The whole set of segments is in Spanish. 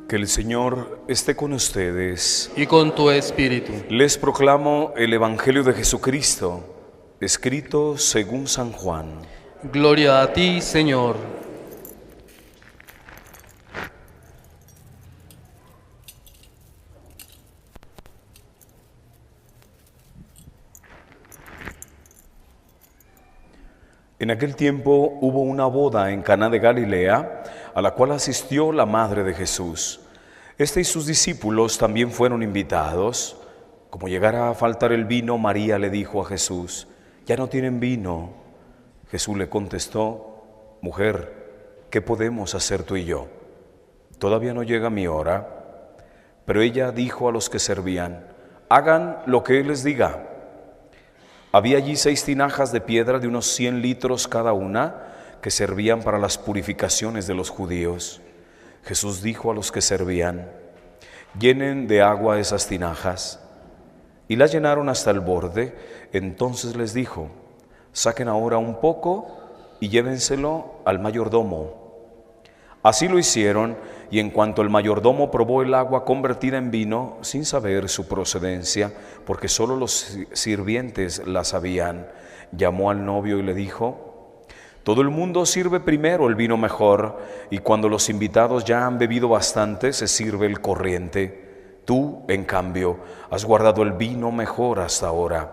Que el Señor esté con ustedes. Y con tu espíritu. Les proclamo el Evangelio de Jesucristo, escrito según San Juan. Gloria a ti, Señor. En aquel tiempo hubo una boda en Caná de Galilea, a la cual asistió la madre de Jesús. Este y sus discípulos también fueron invitados. Como llegara a faltar el vino, María le dijo a Jesús: «Ya no tienen vino». Jesús le contestó: «Mujer, ¿qué podemos hacer tú y yo? Todavía no llega mi hora». Pero ella dijo a los que servían: «Hagan lo que Él les diga». Había allí 6 tinajas de piedra de unos 100 litros cada una, que servían para las purificaciones de los judíos. Jesús dijo a los que servían: «Llenen de agua esas tinajas». Y las llenaron hasta el borde. Entonces les dijo: «Saquen ahora un poco y llévenselo al mayordomo». Así lo hicieron, y en cuanto el mayordomo probó el agua convertida en vino, sin saber su procedencia, porque solo los sirvientes la sabían, llamó al novio y le dijo: «Todo el mundo sirve primero el vino mejor, y cuando los invitados ya han bebido bastante, se sirve el corriente. Tú, en cambio, has guardado el vino mejor hasta ahora».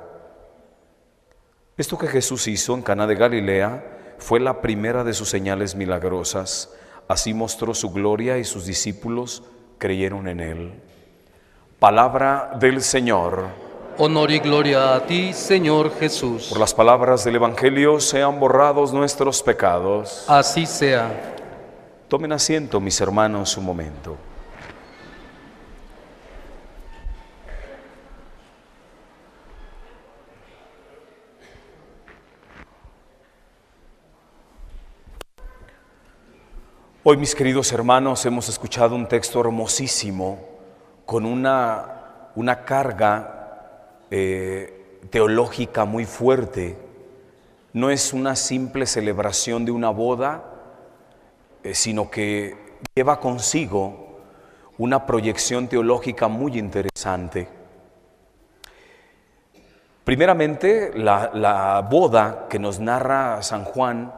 Esto que Jesús hizo en Caná de Galilea fue la primera de sus señales milagrosas. Así mostró su gloria y sus discípulos creyeron en Él. Palabra del Señor. Honor y gloria a ti, Señor Jesús. Por las palabras del Evangelio sean borrados nuestros pecados. Así sea. Tomen asiento, mis hermanos, un momento. Hoy, mis queridos hermanos, hemos escuchado un texto hermosísimo con una carga teológica muy fuerte. No es una simple celebración de una boda, sino que lleva consigo una proyección teológica muy interesante. Primeramente, la boda que nos narra San Juan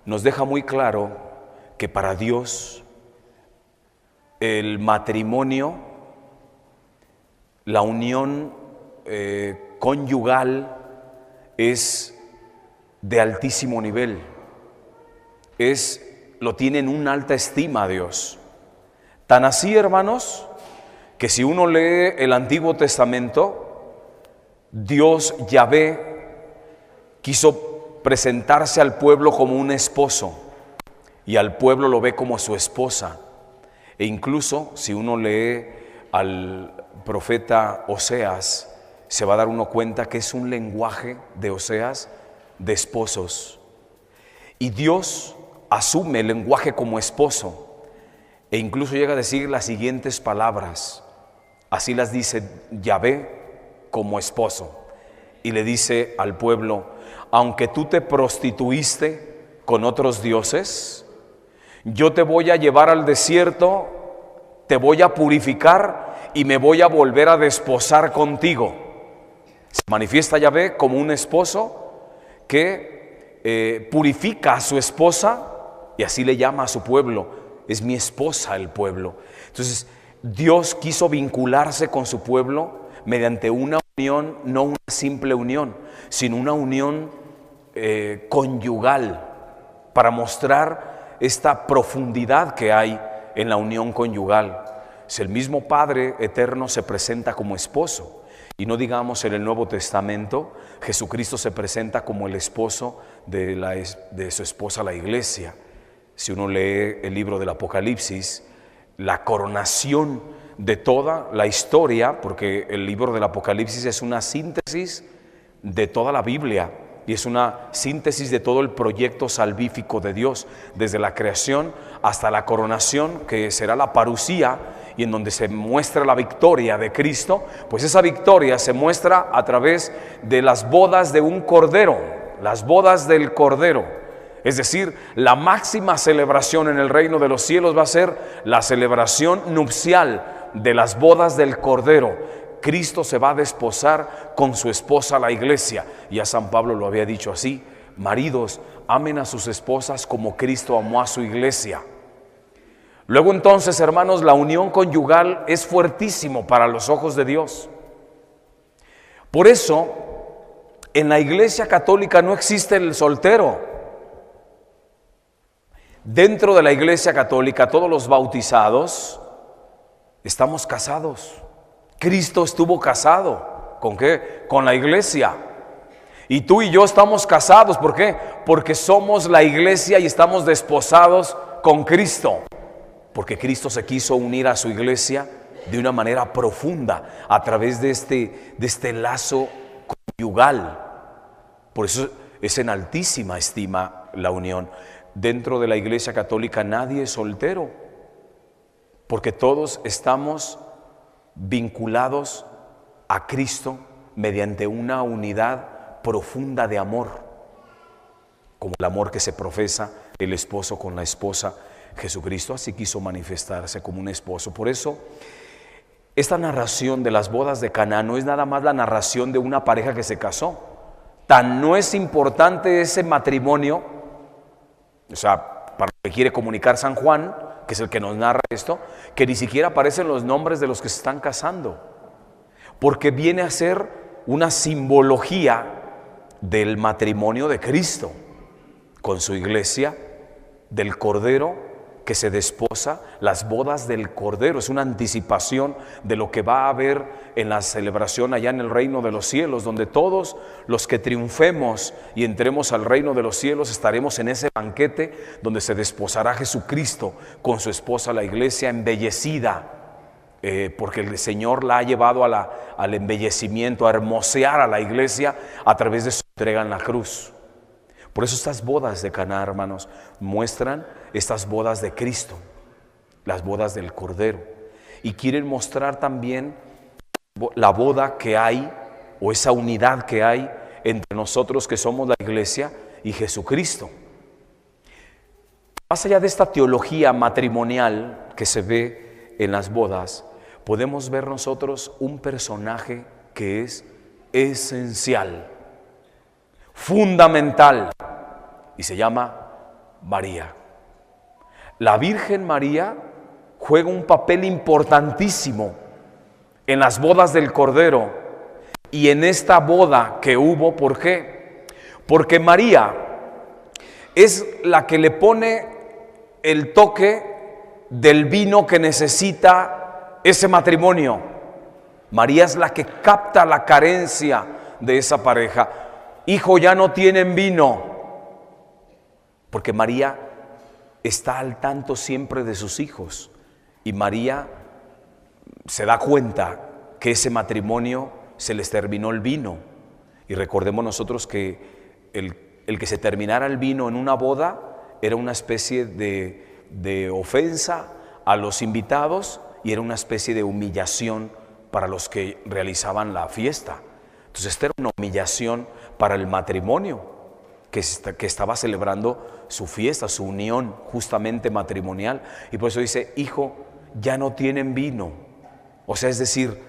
nos deja muy claro que para Dios el matrimonio, la unión conyugal es de altísimo nivel, lo tiene en una alta estima a Dios. Tan así, hermanos, que si uno lee el Antiguo Testamento, Dios Yahvé quiso presentarse al pueblo como un esposo, y al pueblo lo ve como su esposa. E incluso si uno lee al profeta Oseas, se va a dar uno cuenta que es un lenguaje de Oseas de esposos. Y Dios asume el lenguaje como esposo, e incluso llega a decir las siguientes palabras. Así las dice Yahvé como esposo. Y le dice al pueblo: aunque tú te prostituiste con otros dioses, yo te voy a llevar al desierto, te voy a purificar y me voy a volver a desposar contigo. Se manifiesta Yahvé como un esposo que purifica a su esposa y así le llama a su pueblo: es mi esposa el pueblo. Entonces Dios quiso vincularse con su pueblo mediante una unión, no una simple unión, sino una unión conyugal, para mostrar esta profundidad que hay en la unión conyugal. Si el mismo Padre eterno se presenta como esposo, y no digamos en el Nuevo Testamento, Jesucristo se presenta como el esposo de su esposa, la Iglesia. Si uno lee el libro del Apocalipsis, la coronación de toda la historia, porque el libro del Apocalipsis es una síntesis de toda la Biblia, y es una síntesis de todo el proyecto salvífico de Dios, desde la creación hasta la coronación, que será la parusía, y en donde se muestra la victoria de Cristo. Pues esa victoria se muestra a través de las bodas de un cordero, las bodas del cordero. Es decir, la máxima celebración en el reino de los cielos va a ser la celebración nupcial de las bodas del Cordero. Cristo se va a desposar con su esposa, la iglesia. Ya San Pablo lo había dicho así: maridos, amen a sus esposas como Cristo amó a su iglesia. Luego entonces, hermanos, la unión conyugal es fuertísimo para los ojos de Dios. Por eso, en la Iglesia Católica no existe el soltero. Dentro de la Iglesia Católica, todos los bautizados estamos casados. Cristo estuvo casado. ¿Con qué? Con la Iglesia. Y tú y yo estamos casados. ¿Por qué? Porque somos la Iglesia y estamos desposados con Cristo. Porque Cristo se quiso unir a su Iglesia de una manera profunda a través de este lazo conyugal. Por eso es en altísima estima la unión. Dentro de la Iglesia Católica nadie es soltero, porque todos estamos vinculados a Cristo mediante una unidad profunda de amor, como el amor que se profesa el esposo con la esposa. Jesucristo así quiso manifestarse como un esposo. Por eso, esta narración de las bodas de Caná no es nada más la narración de una pareja que se casó. Tan no es importante ese matrimonio, o sea, para lo que quiere comunicar San Juan, que es el que nos narra esto, que ni siquiera aparecen los nombres de los que se están casando, porque viene a ser una simbología del matrimonio de Cristo con su iglesia, del Cordero que se desposa, las bodas del Cordero. Es una anticipación de lo que va a haber en la celebración allá en el reino de los cielos, donde todos los que triunfemos y entremos al reino de los cielos estaremos en ese banquete donde se desposará Jesucristo con su esposa, la iglesia embellecida, porque el Señor la ha llevado al embellecimiento, a hermosear a la iglesia a través de su entrega en la cruz. Por eso estas bodas de Caná, hermanos, muestran estas bodas de Cristo, las bodas del Cordero, y quieren mostrar también la boda que hay, o esa unidad que hay entre nosotros que somos la iglesia y Jesucristo. Más allá de esta teología matrimonial que se ve en las bodas, podemos ver nosotros un personaje que es esencial, fundamental, y se llama María. La Virgen María juega un papel importantísimo en las bodas del Cordero y en esta boda que hubo. ¿Por qué? Porque María es la que le pone el toque del vino que necesita ese matrimonio. María es la que capta la carencia de esa pareja. Hijo, ya no tienen vino. Porque María está al tanto siempre de sus hijos. Y María se da cuenta que ese matrimonio se les terminó el vino. Y recordemos nosotros que el que se terminara el vino en una boda era una especie de ofensa a los invitados y era una especie de humillación para los que realizaban la fiesta. Entonces esta era una humillación para el matrimonio que estaba celebrando su fiesta, su unión justamente matrimonial. Y por eso dice: hijo, ya no tienen vino. O sea, es decir,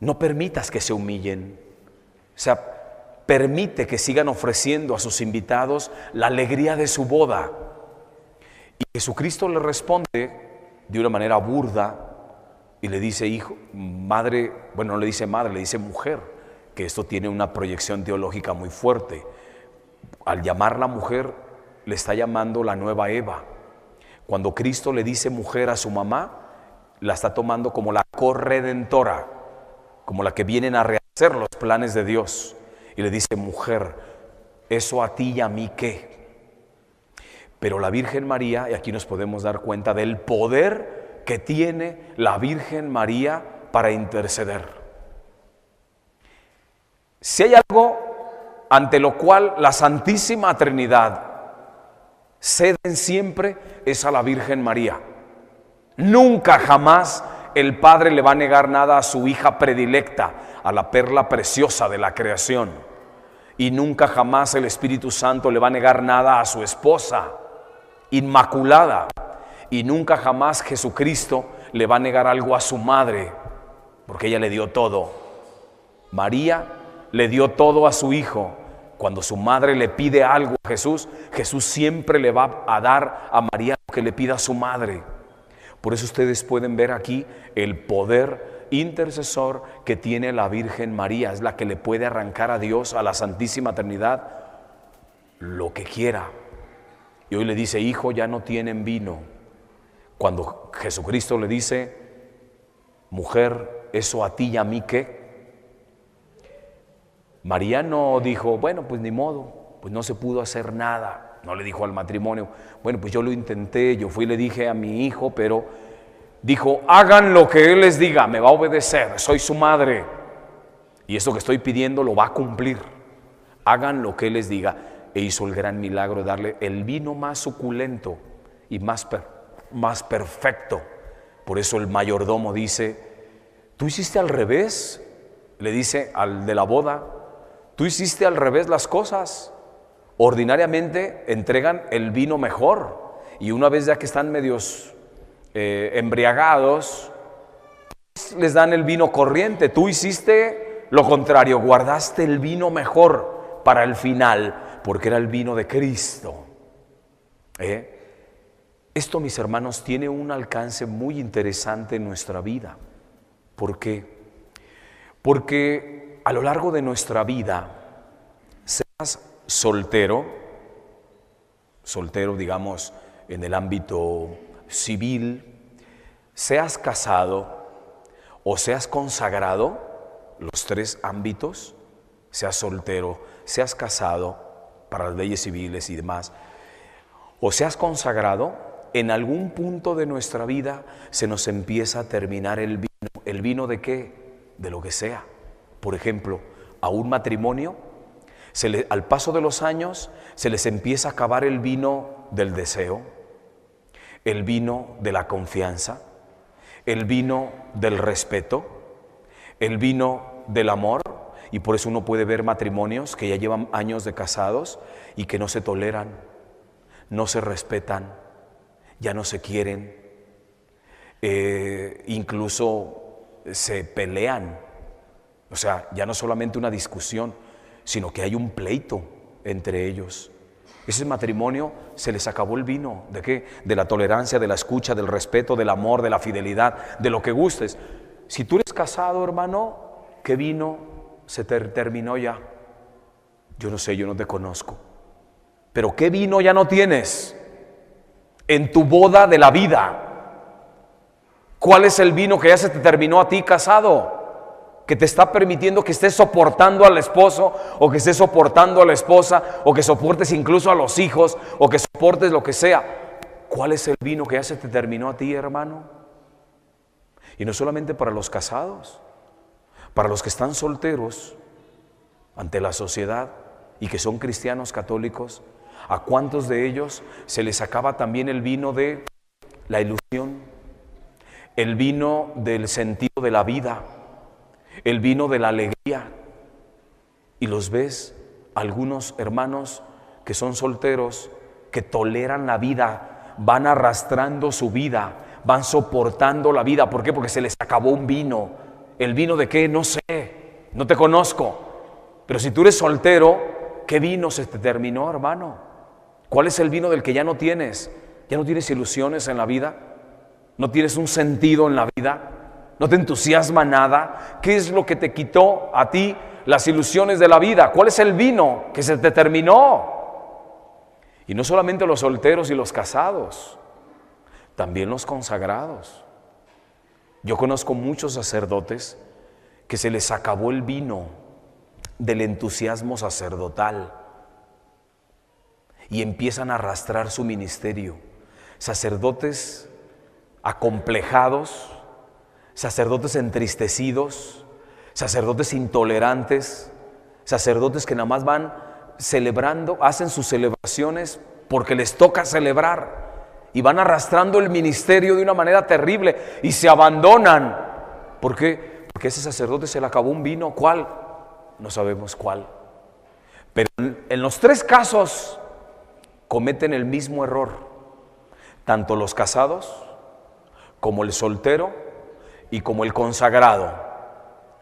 no permitas que se humillen. O sea, permite que sigan ofreciendo a sus invitados la alegría de su boda. Y Jesucristo le responde de una manera burda y le dice: hijo, madre, bueno, no le dice madre, le dice mujer, que esto tiene una proyección teológica muy fuerte. Al llamarla mujer, le está llamando la nueva Eva. Cuando Cristo le dice mujer a su mamá, la está tomando como la corredentora, como la que vienen a rehacer los planes de Dios. Y le dice: mujer, ¿eso a ti y a mí qué? Pero la Virgen María, y aquí nos podemos dar cuenta del poder que tiene la Virgen María para interceder. Si hay algo ante lo cual la Santísima Trinidad ceden siempre, es a la Virgen María. Nunca jamás el Padre le va a negar nada a su hija predilecta, a la perla preciosa de la creación. y nunca jamás el Espíritu Santo le va a negar nada a su esposa, inmaculada. Y nunca jamás Jesucristo le va a negar algo a su madre, porque ella le dio todo. María le dio todo a su hijo. Cuando su madre le pide algo a Jesús, Jesús siempre le va a dar a María lo que le pida a su madre. Por eso ustedes pueden ver aquí el poder intercesor que tiene la Virgen María. Es la que le puede arrancar a Dios, a la Santísima Trinidad, lo que quiera. Y hoy le dice: hijo, ya no tienen vino. Cuando Jesucristo le dice: mujer, ¿eso a ti y a mí qué? María no dijo: bueno, pues ni modo, pues no se pudo hacer nada. No le dijo al matrimonio: bueno, pues yo lo intenté, yo fui y le dije a mi hijo, pero dijo: hagan lo que él les diga, me va a obedecer, soy su madre. Y esto que estoy pidiendo lo va a cumplir. Hagan lo que él les diga. E hizo el gran milagro de darle el vino más suculento y más perfecto. Por eso el mayordomo dice: ¿tú hiciste al revés? Le dice al de la boda: tú hiciste al revés las cosas. Ordinariamente entregan el vino mejor, y una vez ya que están medios embriagados, les dan el vino corriente. Tú hiciste lo contrario, guardaste el vino mejor para el final, porque era el vino de Cristo. Esto, mis hermanos, tiene un alcance muy interesante en nuestra vida. ¿Por qué? Porque a lo largo de nuestra vida, seas soltero, digamos en el ámbito civil, seas casado o seas consagrado, los tres ámbitos, seas soltero, seas casado para las leyes civiles y demás, o seas consagrado, en algún punto de nuestra vida se nos empieza a terminar el vino. ¿El vino de qué? De lo que sea. Por ejemplo, a un matrimonio, al paso de los años, se les empieza a acabar el vino del deseo, el vino de la confianza, el vino del respeto, el vino del amor. Y por eso uno puede ver matrimonios que ya llevan años de casados y que no se toleran, no se respetan, ya no se quieren, incluso se pelean. O sea, ya no solamente una discusión, sino que hay un pleito entre ellos. Ese matrimonio se les acabó el vino. ¿De qué? De la tolerancia, de la escucha, del respeto, del amor, de la fidelidad, de lo que gustes. Si tú eres casado, hermano, ¿qué vino se te terminó ya? Yo no sé, yo no te conozco. Pero ¿qué vino ya no tienes en tu boda de la vida? ¿Cuál es el vino que ya se te terminó a ti casado? Que te está permitiendo que estés soportando al esposo, o que estés soportando a la esposa, o que soportes incluso a los hijos, o que soportes lo que sea. ¿Cuál es el vino que ya se te terminó a ti, hermano? Y no solamente para los casados, para los que están solteros ante la sociedad y que son cristianos católicos, ¿a cuántos de ellos se les acaba también el vino de la ilusión, el vino del sentido de la vida, el vino de la alegría? Y los ves, algunos hermanos que son solteros, que toleran la vida, van arrastrando su vida, van soportando la vida. ¿Por qué? Porque se les acabó un vino. ¿El vino de qué? No sé, no te conozco. Pero si tú eres soltero, ¿qué vino se te terminó, hermano? ¿Cuál es el vino del que ya no tienes? ¿Ya no tienes ilusiones en la vida? ¿No tienes un sentido en la vida? ¿No te entusiasma nada? ¿Qué es lo que te quitó a ti las ilusiones de la vida? ¿Cuál es el vino que se te terminó? Y no solamente los solteros y los casados, también los consagrados. Yo conozco muchos sacerdotes que se les acabó el vino del entusiasmo sacerdotal y empiezan a arrastrar su ministerio. Sacerdotes acomplejados, sacerdotes entristecidos, sacerdotes intolerantes, sacerdotes que nada más van celebrando, hacen sus celebraciones porque les toca celebrar y van arrastrando el ministerio de una manera terrible y se abandonan. ¿Por qué? Porque a ese sacerdote se le acabó un vino. ¿Cuál? No sabemos cuál. Pero en los tres casos cometen el mismo error, tanto los casados como el soltero y como el consagrado.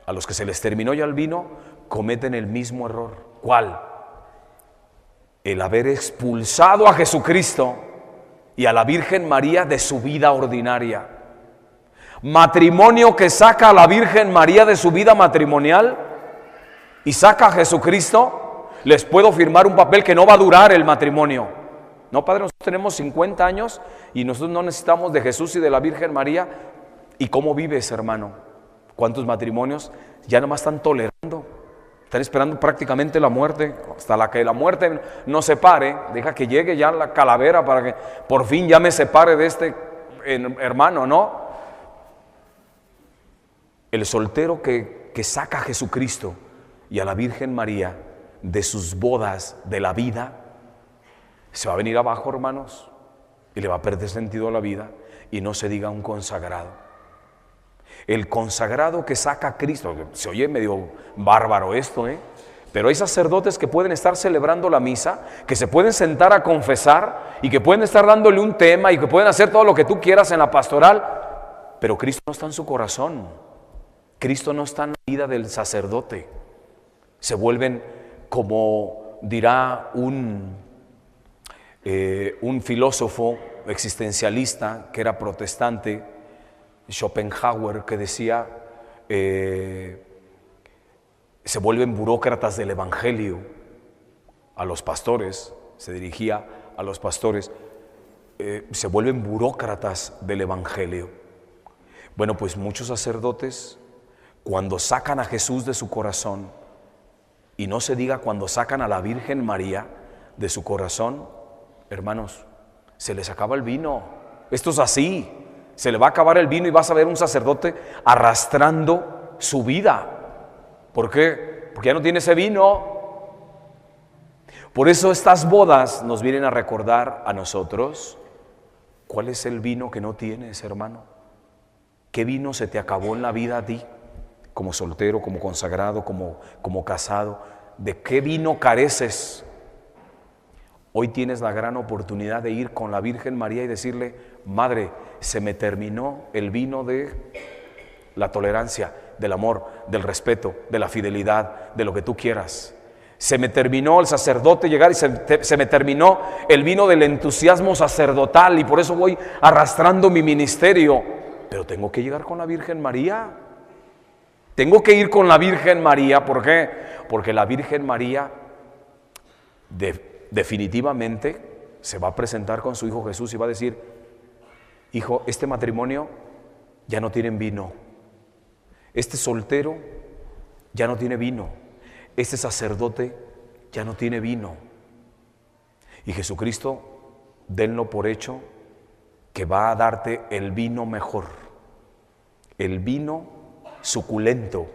A los que se les terminó ya el vino, cometen el mismo error. ¿Cuál? El haber expulsado a Jesucristo y a la Virgen María de su vida ordinaria. Matrimonio que saca a la Virgen María de su vida matrimonial y saca a Jesucristo, les puedo firmar un papel que no va a durar el matrimonio. No, padre, nosotros tenemos 50 años y nosotros no necesitamos de Jesús y de la Virgen María. ¿Y cómo vives, hermano? ¿Cuántos matrimonios ya nomás están tolerando? Están esperando prácticamente la muerte, hasta la que la muerte nos separe. Deja que llegue ya la calavera para que por fin ya me separe de este hermano, ¿no? El soltero que saca a Jesucristo y a la Virgen María de sus bodas de la vida, se va a venir abajo, hermanos, y le va a perder sentido a la vida. Y no se diga un consagrado. El consagrado que saca a Cristo, se oye medio bárbaro esto, pero hay sacerdotes que pueden estar celebrando la misa, que se pueden sentar a confesar y que pueden estar dándole un tema y que pueden hacer todo lo que tú quieras en la pastoral, pero Cristo no está en su corazón. Cristo no está en la vida del sacerdote. Se vuelven, como dirá un filósofo existencialista que era protestante, Schopenhauer, que decía, se vuelven burócratas del evangelio. A los pastores, se dirigía a los pastores, se vuelven burócratas del evangelio. Bueno, pues muchos sacerdotes, cuando sacan a Jesús de su corazón, y no se diga cuando sacan a la Virgen María de su corazón, hermanos, se les acaba el vino. Esto es así. Se le va a acabar el vino y vas a ver un sacerdote arrastrando su vida. ¿Por qué? Porque ya no tiene ese vino. Por eso estas bodas nos vienen a recordar a nosotros cuál es el vino que no tienes, hermano. ¿Qué vino se te acabó en la vida a ti? Como soltero, como consagrado, como casado. ¿De qué vino careces? Hoy tienes la gran oportunidad de ir con la Virgen María y decirle: Madre, se me terminó el vino de la tolerancia, del amor, del respeto, de la fidelidad, de lo que tú quieras. Se me terminó el sacerdote llegar y se me terminó el vino del entusiasmo sacerdotal y por eso voy arrastrando mi ministerio. Pero tengo que llegar con la Virgen María. Tengo que ir con la Virgen María. ¿Por qué? Porque la Virgen María definitivamente se va a presentar con su Hijo Jesús y va a decir: hijo, este matrimonio ya no tienen vino, este soltero ya no tiene vino, este sacerdote ya no tiene vino. Y Jesucristo, denlo por hecho que va a darte el vino mejor, el vino suculento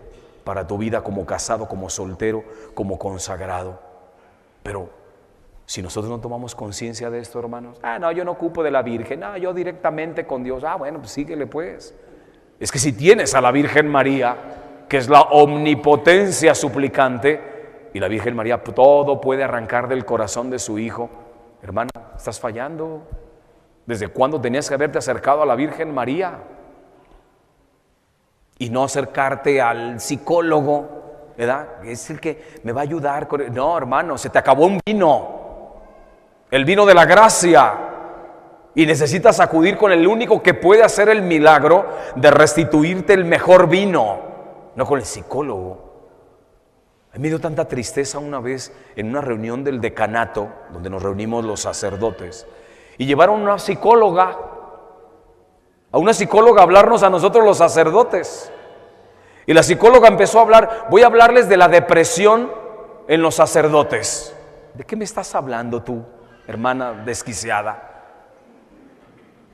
para tu vida como casado, como soltero, como consagrado. Pero si nosotros no tomamos conciencia de esto, hermanos, no, yo no ocupo de la Virgen, yo directamente con Dios, bueno, pues síguele pues. Es que si tienes a la Virgen María, que es la omnipotencia suplicante, y la Virgen María todo puede arrancar del corazón de su Hijo, hermano, estás fallando. ¿Desde cuándo tenías que haberte acercado a la Virgen María? Y no acercarte al psicólogo, ¿verdad? Es el que me va a ayudar. No, hermano, se te acabó un vino, el vino de la gracia, y necesitas acudir con el único que puede hacer el milagro de restituirte el mejor vino, no con el psicólogo. A mí me dio tanta tristeza una vez en una reunión del decanato, donde nos reunimos los sacerdotes, y llevaron a una psicóloga a hablarnos a nosotros los sacerdotes. Y la psicóloga empezó a hablar: voy a hablarles de la depresión en los sacerdotes. ¿De qué me estás hablando tú, hermana desquiciada?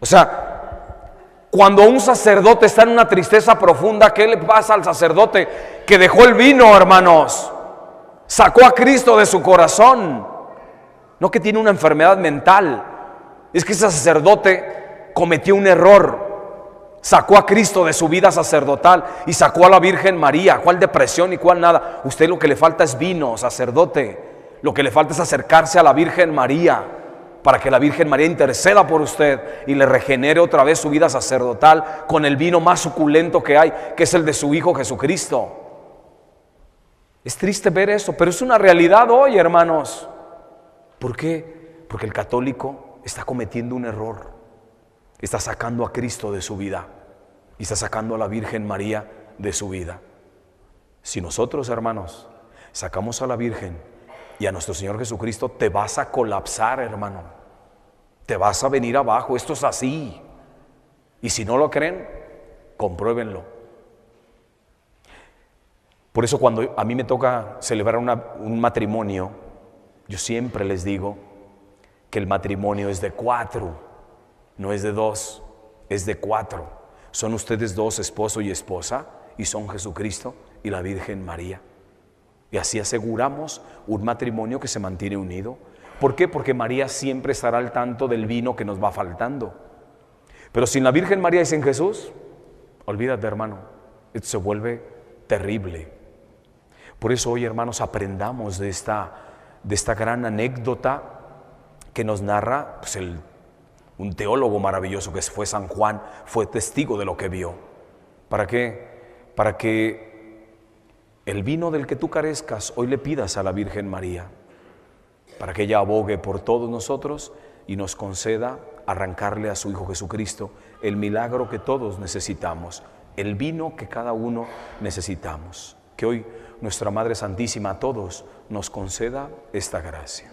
O sea, cuando un sacerdote está en una tristeza profunda, ¿qué le pasa al sacerdote? Que dejó el vino, hermanos. Sacó a Cristo de su corazón. No que tiene una enfermedad mental. Es que ese sacerdote cometió un error. Sacó a Cristo de su vida sacerdotal y sacó a la Virgen María. ¿Cuál depresión y cuál nada? Usted lo que le falta es vino, sacerdote. Lo que le falta es acercarse a la Virgen María, para que la Virgen María interceda por usted y le regenere otra vez su vida sacerdotal con el vino más suculento que hay, que es el de su Hijo Jesucristo. Es triste ver eso, pero es una realidad hoy, hermanos. ¿Por qué? Porque el católico está cometiendo un error. Está sacando a Cristo de su vida y está sacando a la Virgen María de su vida. Si nosotros, hermanos, sacamos a la Virgen y a nuestro Señor Jesucristo, te vas a colapsar, hermano. Te vas a venir abajo. Esto es así. Y si no lo creen, compruébenlo. Por eso cuando a mí me toca celebrar un matrimonio, yo siempre les digo que el matrimonio es de 4, no es de 2, es de 4. Son ustedes 2, esposo y esposa, y son Jesucristo y la Virgen María. Y así aseguramos un matrimonio que se mantiene unido. ¿Por qué? Porque María siempre estará al tanto del vino que nos va faltando. Pero sin la Virgen María y sin Jesús, olvídate, hermano, esto se vuelve terrible. Por eso hoy, hermanos, aprendamos de esta gran anécdota que nos narra pues, un teólogo maravilloso que fue San Juan, fue testigo de lo que vio. ¿Para qué? Para que el vino del que tú carezcas, hoy le pidas a la Virgen María, para que ella abogue por todos nosotros y nos conceda arrancarle a su Hijo Jesucristo el milagro que todos necesitamos, el vino que cada uno necesitamos. Que hoy nuestra Madre Santísima a todos nos conceda esta gracia.